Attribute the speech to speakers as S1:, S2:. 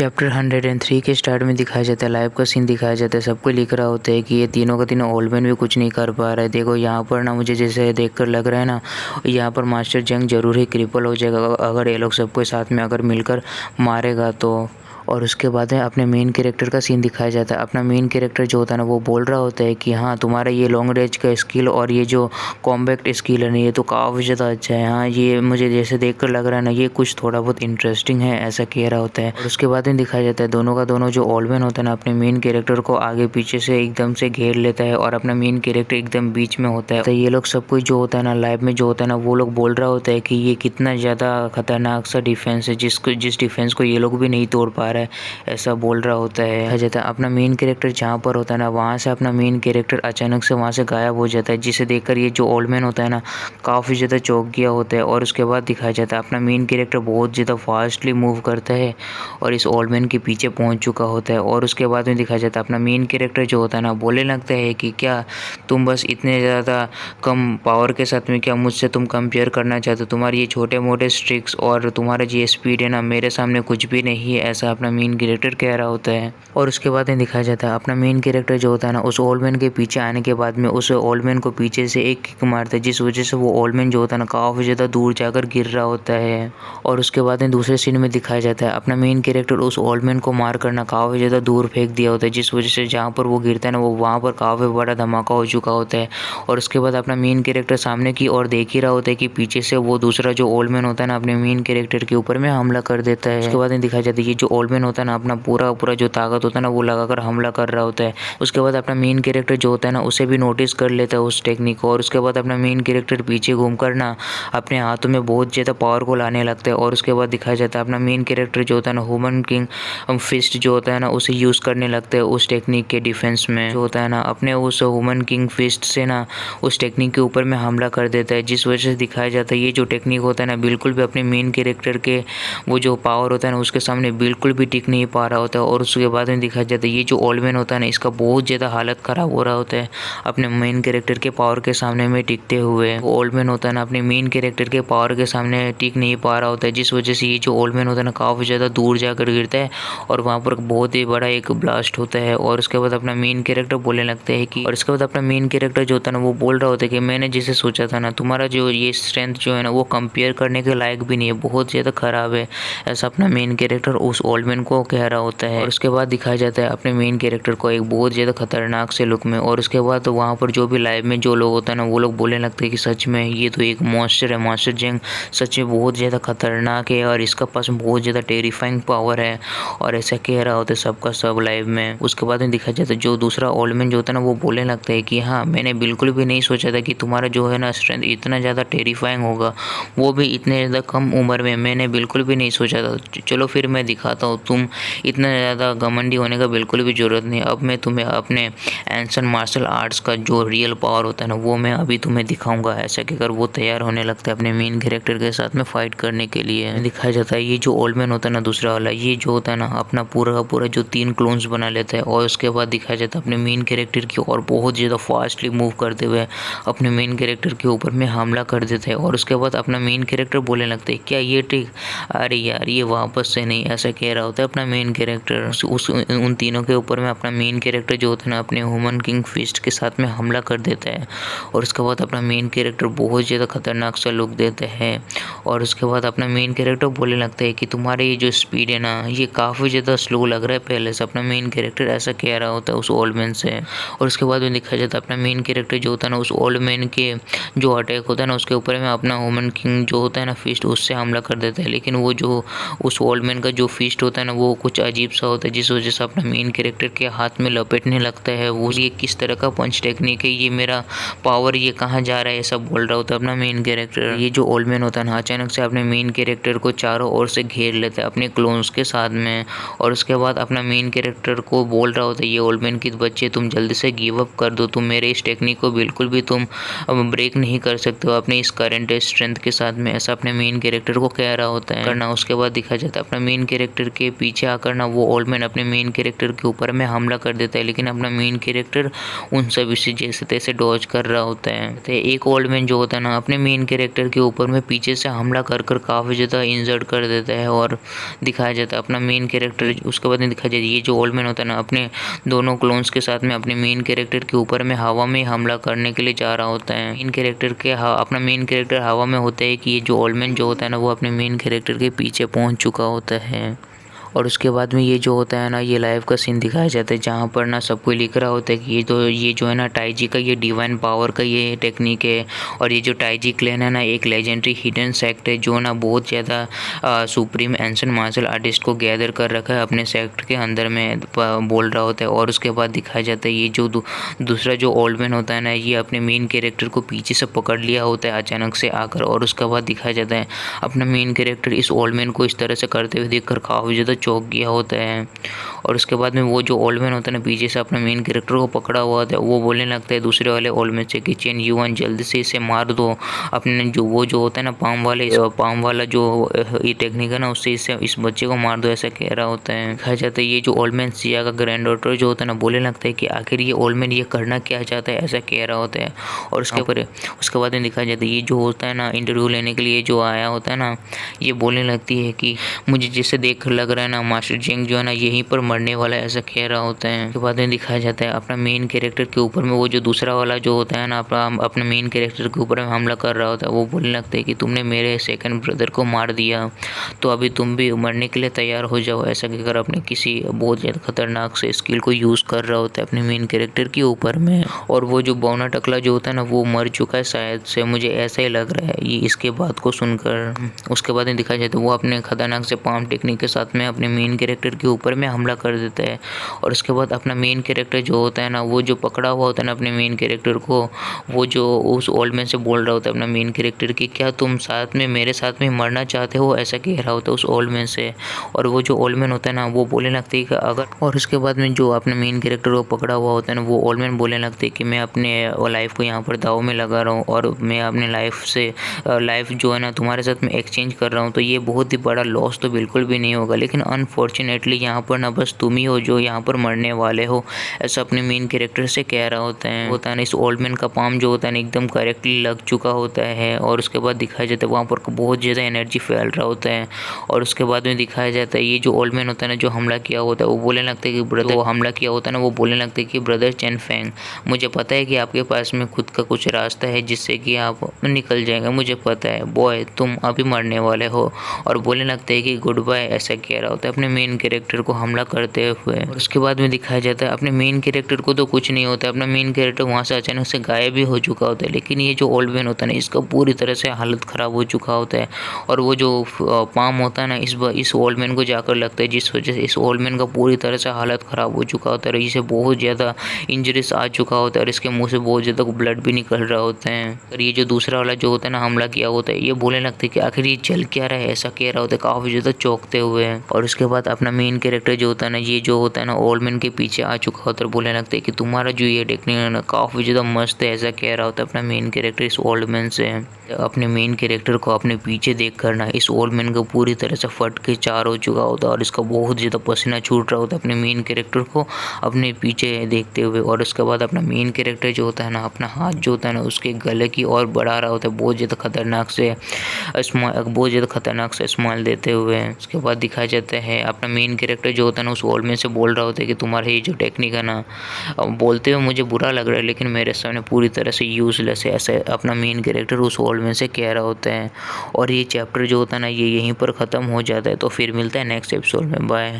S1: Chapter 103 के start में दिखाया जाता है, लाइव का सीन दिखाया जाता है। सबको लिख रहा होता है कि ये तीनों का तीनों ओल्ड मैन भी कुछ नहीं कर पा रहा है। देखो यहाँ पर ना मुझे जैसे देखकर लग रहा है ना, यहाँ पर मास्टर जंग जरूर ही क्रिपल हो जाएगा अगर ये लोग सबको साथ में अगर मिलकर मारेगा तो। और उसके बाद में अपने मेन कैरेक्टर का सीन दिखाया जाता है। अपना मेन कैरेक्टर जो होता है ना, वो बोल रहा होता है कि हाँ, तुम्हारा ये लॉन्ग रेंज का स्किल और ये जो कॉम्बैक्ट स्किल है ना, ये तो काफ़ी ज़्यादा अच्छा है। हाँ, ये मुझे जैसे देखकर लग रहा है ना, ये कुछ थोड़ा बहुत इंटरेस्टिंग है, ऐसा कह रहा होता है। और उसके बाद में दिखाया जाता है दोनों का दोनों जो ओल्ड होता है ना, अपने मेन कैरेक्टर को आगे पीछे से एकदम से घेर लेता है और अपना मेन कैरेक्टर एकदम बीच में होता है। तो ये लोग सब कुछ जो होता है ना, लाइव में जो होता है ना, वो लोग बोल रहा होता है कि ये कितना ज़्यादा खतरनाक सा डिफेंस है, जिस डिफेंस को ये लोग भी नहीं तोड़ पा रहा है, ऐसा बोल रहा होता है। जाता है अपना मेन कैरेक्टर जहाँ पर होता है ना, वहाँ से अपना मेन कैरेक्टर अचानक से वहाँ से गायब हो जाता है, जिसे देखकर ये जो ओल्ड मैन होता है ना, काफ़ी ज़्यादा चौंक गया होता है। और उसके बाद दिखाया जाता है अपना मेन कैरेक्टर बहुत ज़्यादा फास्टली मूव करता है और इस ओल्ड मैन के पीछे पहुँच चुका होता है। और उसके बाद में दिखाया जाता है अपना मेन कैरेक्टर जो होता है ना, बोलने लगता है कि क्या तुम बस इतने ज़्यादा कम पावर के साथ में क्या मुझसे तुम कंपेयर करना चाहते हो? तुम्हारे ये छोटे मोटे स्ट्रिक्स और तुम्हारा जो स्पीड है ना, मेरे सामने कुछ भी नहीं है, ऐसा अपना मेन कैरेक्टर कह रहा होता है। और उसके बाद में दिखाया जाता है अपना मेन कैरेक्टर जो होता है ना, उस ओल्ड मैन के पीछे आने के बाद में उस ओल्ड मैन को पीछे से एक किक मारता है, जिस वजह से वो ओल्ड मैन जो होता है ना, काफ़ी ज़्यादा दूर जाकर गिर रहा होता है। और उसके बाद में दूसरे सीन में दिखाया जाता है अपना मेन कैरेक्टर उस ओल्ड मैन को मार करना काफ़ी ज़्यादा दूर फेंक दिया होता है, जिस वजह से जहाँ पर वो गिरता है ना, वो वहाँ पर काफ़ी बड़ा धमाका हो चुका होता है। और उसके बाद अपना मेन कैरेक्टर सामने की ओर देख ही रहा होता है कि पीछे से वो दूसरा जो ओल्ड मैन होता है ना, अपने मेन कैरेक्टर के ऊपर में हमला कर देता है। उसके बाद में दिखाया जाता है ये जो ओल्ड मैन होता है ना, अपना पूरा जो ताकत होता है ना, वो लगाकर हमला कर रहा होता है। उसके बाद अपना मेन कैरेक्टर जो होता है ना, उसे भी नोटिस कर लेता है उस टेक्निक को। और उसके बाद अपना मेन कैरेक्टर पीछे घूमकर ना अपने हाथों में बहुत ज़्यादा पावर को लाने लगता है। और उसके बाद दिखाया जाता है अपना मेन कैरेक्टर जो होता है ना, ह्यूमन किंग फिस्ट जो होता है ना, उसे यूज़ करने लगता है उस टेक्निक के डिफेंस में। जो होता है ना, अपने उस ह्यूमन किंग फिस्ट से ना उस टेक्निक के ऊपर में हमला कर देता है, जिस वजह से दिखाया जाता है ये जो टेक्निक होता है ना, बिल्कुल भी अपने मेन कैरेक्टर के वो जो पावर होता है ना, उसके सामने बिल्कुल भी टिक नहीं पा रहा होता है। और उसके बाद में दिखाया जाता है ये जो ओल्ड मैन होता है ना, इसका बहुत ज़्यादा हालत ख़राब हो रहा होता है अपने मेन कैरेक्टर के पावर के सामने में टिकते हुए। वो ओल्ड मैन होता है ना, अपने मेन कैरेक्टर के पावर के सामने टिक नहीं पा रहा होता है, जिस वजह से ये जो ओल्ड मैन होता है ना, काफ़ी ज़्यादा दूर जाकर गिरता है और वहाँ पर बहुत ही बड़ा एक ब्लास्ट होता है। और उसके बाद अपना मेन कैरेक्टर बोलने लगता है कि, और उसके बाद अपना मेन कैरेक्टर जो होता है ना, वो बोल रहा होता है कि मैंने जिसे सोचा था ना, तुम्हारा जो ये स्ट्रेंथ जो है ना, वो कंपेयर करने के लायक भी नहीं है, बहुत ज़्यादा ख़राब है, ऐसा अपना मेन कैरेक्टर उस ओल्ड मैन को कह रहा होता है। और उसके बाद दिखाया जाता है अपने मेन कैरेक्टर को एक बहुत ज़्यादा खतरनाक से लुक में। और उसके बाद तो वहाँ पर जो भी लाइव में जो लोग होता है ना, वो लोग बोलने लगते हैं कि सच में ये तो एक मॉन्स्टर है, मास्टर जंग सच में बहुत ज़्यादा खतरनाक है और इसका पास बहुत ज़्यादा टेरिफाइंग पावर है, और ऐसा कह रहा होता है सबका सब लाइव में। उसके बाद में दिखाया जाता है जो दूसरा ओल्ड मैन जो होता है ना, वो बोलने लगता है कि हाँ, मैंने बिल्कुल भी नहीं सोचा था कि तुम्हारा जो है ना स्ट्रेंथ इतना ज़्यादा टेरिफाइंग होगा, वो भी इतने ज़्यादा कम उम्र में, मैंने बिल्कुल भी नहीं सोचा था। चलो फिर मैं दिखाता हूँ, तुम इतना ज़्यादा घमंडी होने का बिल्कुल भी ज़रूरत नहीं। अब मैं तुम्हें अपने एंशिएंट मार्शल आर्ट्स का जो रियल पावर होता है ना, वो मैं अभी तुम्हें दिखाऊंगा। ऐसा कहकर वो तैयार होने लगता है अपने मेन कैरेक्टर के साथ में फाइट करने के लिए। दिखाया जाता है ये जो ओल्ड मैन होता है ना, दूसरा वाला, ये जो होता है ना, अपना पूरा का पूरा जो 3 क्लोन्स बना लेता है। और उसके बाद दिखाया जाता है अपने मेन कैरेक्टर की और बहुत ज़्यादा फास्टली मूव करते हुए अपने मेन कैरेक्टर के ऊपर में हमला कर देता है। और उसके बाद अपना मेन कैरेक्टर बोलने लगता है क्या ये ट्रिक, अरे यार ये वापस से नहीं, ऐसा कह रहा होता है अपना मेन कैरेक्टर। उन तीनों के ऊपर में अपना मेन कैरेक्टर जो होता है ना, अपने ह्यूमन किंग फिस्ट के साथ में हमला कर देता है। और उसके बाद अपना मेन कैरेक्टर बहुत ज़्यादा खतरनाक सा लुक देता है। और उसके बाद अपना मेन कैरेक्टर बोलने लगता है कि तुम्हारे ये जो स्पीड है ना, ये काफ़ी ज़्यादा स्लो लग रहा है पहले से, अपना मेन कैरेक्टर ऐसा कह रहा होता है उस ओल्ड मैन से। और उसके बाद में दिखाया जाता है अपना मेन कैरेक्टर जो होता है ना, उस ओल्ड मैन के जो अटैक होता है ना, उसके ऊपर में अपना ह्यूमन किंग जो होता है ना फिस्ट, उससे हमला कर देता है। लेकिन वो जो उस ओल्ड मैन का जो फिस्ट होता है ना, वो कुछ अजीब सा होता है, जिस वजह से अपना मेन कैरेक्टर के हाथ में लपेटने लगता है। वो ये किस तरह का पंच टेक्निक है, ये मेरा पावर ये कहाँ जा रहा है, सब बोल रहा होता है अपना मेन कैरेक्टर। ये जो ओल्ड मैन होता है ना, अचानक से अपने मेन कैरेक्टर को चारों ओर से घेर लेता है अपने क्लोन्स के साथ में। और उसके बाद अपना मेन कैरेक्टर को बोल रहा होता है ये ओल्ड मैन की बच्चे, तुम जल्दी से गिव अप कर दो, तुम मेरे इस टेक्निक को बिल्कुल भी तुम ब्रेक नहीं कर सकते हो अपने इस करंट स्ट्रेंथ के साथ में, ऐसा अपने मेन कैरेक्टर को कह रहा होता है करना। उसके बाद दिखा जाता है अपना मेन कैरेक्टर के के पीछे आकर ना वो ओल्ड मैन अपने मेन कैरेक्टर के ऊपर में हमला कर देता है, लेकिन अपना मेन कैरेक्टर उन सभी से जैसे तैसे डॉज कर रहा होता है। तो एक ओल्ड मैन जो होता है ना अपने मेन कैरेक्टर के ऊपर में पीछे से हमला कर काफ़ी ज़्यादा इंजर्ड कर देता है और दिखाया जाता है अपना मेन कैरेक्टर। उसके बाद में दिखाया जाता है ये जो ओल्ड मैन होता है ना अपने दोनों क्लोन्स के साथ में अपने मेन कैरेक्टर के ऊपर में हवा में हमला करने के लिए जा रहा होता है। मेन कैरेक्टर के अपना मेन कैरेक्टर हवा में होता है कि ये जो ओल्ड मैन जो होता है ना वो अपने मेन कैरेक्टर के पीछे पहुंच चुका होता है। और उसके बाद में ये जो होता है ना ये लाइव का सीन दिखाया जाता है जहाँ पर ना सब कोई लिख रहा होता है कि ये जो है ना टाइजी का ये डिवाइन पावर का ये टेक्निक है। और ये जो टाइजी क्लैन है ना एक लेजेंडरी हिडन सेक्ट है जो ना बहुत ज़्यादा सुप्रीम एंशिएंट मार्शल आर्टिस्ट को गैदर कर रखा है अपने सेक्ट के अंदर में बोल रहा होता है। और उसके बाद दिखाया जाता है ये जो दूसरा जो ओल्ड मैन होता है ना ये अपने मेन कैरेक्टर को पीछे से पकड़ लिया होता है अचानक से आकर। और उसके बाद दिखाया जाता है अपना मेन कैरेक्टर इस ओल्ड मैन को इस तरह से करते हुए देखकर काफ़ी ज़्यादा चौंक गया होता है। और उसके बाद में वो जो ओल्ड मैन होता है ना पीछे से अपने मेन कैरेक्टर को पकड़ा हुआ होता है, वो बोलने लगता है दूसरे वाले ओल्ड मैन से कि चेन युआन जल्दी से इसे मार दो। अपने जो वो जो होता है ना पाम वाला जो ये टेक्निक है ना उससे इस बच्चे को मार दो ऐसा कह रहा होता है। कहा जाता है ये जो ओल्ड मैन सिया का ग्रैंड डॉटर जो होता है ना बोलने लगता है कि आखिर ये ओल्ड मैन ये करना क्या चाहता है ऐसा कह रहा होता है। और उसके बाद में दिखाया जाता है ये जो होता है ना इंटरव्यू लेने के लिए जो आया होता है ना ये बोलने लगती है कि मुझे जिसे देख लग रहा है ना मास्टर जेंग जो है ना यहीं पर मरने वाला है ऐसा कह रहा होता है। उसके बाद में दिखाया जाता है अपना मेन कैरेक्टर के ऊपर में वो जो दूसरा वाला जो होता है ना अपने मेन कैरेक्टर के ऊपर में हमला कर रहा होता है। वो बोलने लगता है कि तुमने मेरे सेकंड ब्रदर को मार दिया तो अभी तुम भी मरने के लिए तैयार हो जाओ ऐसा कहकर अपने किसी बहुत ज़्यादा खतरनाक से स्किल को यूज़ कर रहा होता है अपने मेन कैरेक्टर के ऊपर में। और वो जो बौना टकला जो होता है ना वो मर चुका है शायद से, मुझे ऐसा ही लग रहा है ये इसके बात को सुनकर। उसके बाद में दिखाया जाता है वो अपने खतरनाक से पाम टेक्निक के साथ में अपने मेन कैरेक्टर के ऊपर में हमला कर देता है। और उसके बाद अपना मेन कैरेक्टर जो होता है ना वो जो पकड़ा हुआ होता है ना अपने मेन कैरेक्टर को वो जो उस ओल्ड मैन से बोल रहा होता है अपना मेन कैरेक्टर कि क्या तुम साथ में मेरे साथ में मरना चाहते हो ऐसा कह रहा होता है उस ओल्ड मैन से। और वो जो ओल्ड मैन होता है ना वो बोलने लगता है कि अगर और उसके बाद में जो अपने मेन कैरेक्टर को पकड़ा हुआ होता है ना वो ओल्ड मैन बोलने लगते हैं कि मैं अपने लाइफ को यहाँ पर दाव में लगा रहा हूँ और मैं अपने लाइफ जो है ना तुम्हारे साथ में एक्सचेंज कर रहा हूँ तो ये बहुत ही बड़ा लॉस तो बिल्कुल भी नहीं होगा, लेकिन अनफॉर्चुनेटली यहाँ पर ना बस तुम ही हो जो यहाँ पर मरने वाले हो ऐसा अपने मेन कैरेक्टर से कह रहा होता है ना। इस ओल्ड मैन का पाम जो होता है ना एकदम करेक्टली लग चुका होता है। और उसके बाद दिखाया जाता है वहाँ पर बहुत ज़्यादा एनर्जी फैल रहा होता है। और उसके बाद में दिखाया जाता है ये जो ओल्ड मैन होता है ना जो हमला किया होता है वो बोलने लगता है कि ब्रदर वो हमला किया होता है ना वो बोलने लगता है कि ब्रदर चेन फेंग मुझे पता है कि आपके पास में खुद का कुछ रास्ता है जिससे कि आप निकल जाएंगे, मुझे पता है बॉय तुम अभी मरने वाले हो। और बोलने लगता है कि गुड बाय ऐसा कह रहा होता है अपने मेन कैरेक्टर को हमला करते हुए। और उसके बाद में दिखाया जाता है अपने मेन कैरेक्टर को तो कुछ नहीं होता, अपना मेन कैरेक्टर वहाँ से अचानक से गायब भी हो चुका होता है। लेकिन ये जो ओल्ड मैन होता है ना इसका पूरी तरह से हालत ख़राब हो चुका होता है। और वो जो पाम होता है ना इस ओल्ड मैन को जाकर लगता है जिस वजह से इस ओल्ड मैन का पूरी तरह से हालत ख़राब हो चुका होता है। इसे बहुत ज़्यादा इंजरीज आ चुका होता है और इसके मुँह से बहुत ज़्यादा ब्लड भी निकल रहा होता है। और ये जो दूसरा वाला जो होता है ना हमला किया होता है ये बोलने लगता है कि आखिर ये चल क्या रहा है ऐसा कह रहा होता है काफ़ी ज़्यादा चौंकते हुए। और उसके बाद अपना मेन कैरेक्टर जो होता है ना ये जो होता है ना ओल्ड मैन के पीछे आ चुका होता है बोलने लगता है कि तुम्हारा जो ये टेक्निक है ना काफ़ी ज़्यादा मस्त है ऐसा कह रहा होता है अपना मेन कैरेक्टर इस ओल्ड मैन से। अपने मेन कैरेक्टर को अपने पीछे देख कर ना इस ओल्ड मैन को पूरी तरह से फट के चार हो चुका होता है और इसका बहुत ज़्यादा पसीना छूट रहा होता है अपने मेन कैरेक्टर को अपने पीछे देखते हुए। और उसके बाद अपना मेन कैरेक्टर जो होता है ना अपना हाथ जो होता है ना उसके गले की ओर बढ़ा रहा होता है बहुत ज़्यादा खतरनाक से स्माइल देते हुए। उसके बाद दिखाया जाता है अपना मेन कैरेक्टर जो होता है ना उस ओल्ड मैन से बोल रहा होता है कि तुम्हारा ये जो टेक्निक है ना बोलते हुए मुझे बुरा लग रहा है लेकिन मेरे सामने पूरी तरह से यूजलेस है ऐसे अपना मेन कैरेक्टर उस ओल्ड मैन से कह रहा होता है। और ये चैप्टर जो होता है ना ये यहीं पर ख़त्म हो जाता है। तो फिर मिलता है नेक्स्ट एपिसोड में, बाय।